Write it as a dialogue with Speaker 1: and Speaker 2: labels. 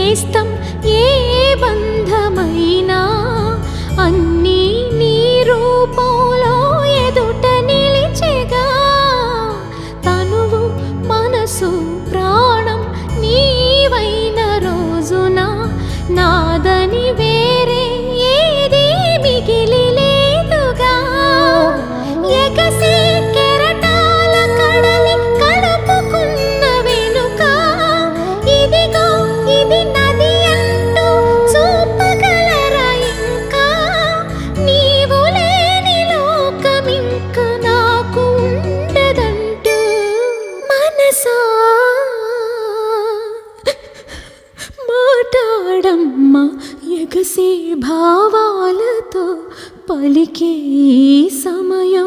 Speaker 1: నేస్తం ఏ బంధమైనా అన్నీ నీ రూపంలో ఎదుట నిలిచెగా తనువు మనసు ప్రాణం నీవైన రోజున నాదని వేరే ఏది మిగిలి లేదుగా ఎగసి కెరటాల కడలి కలుపుకున్న వెనుక ఇదిగో ఇది నది అంటూ చూపగలరా ఇంకా నీవు లేని లోకమింక నాకు ఉండదంటూ మనసా మాటాడమ్మా ఎగసే భావాలతో పలికే ఈ సమయం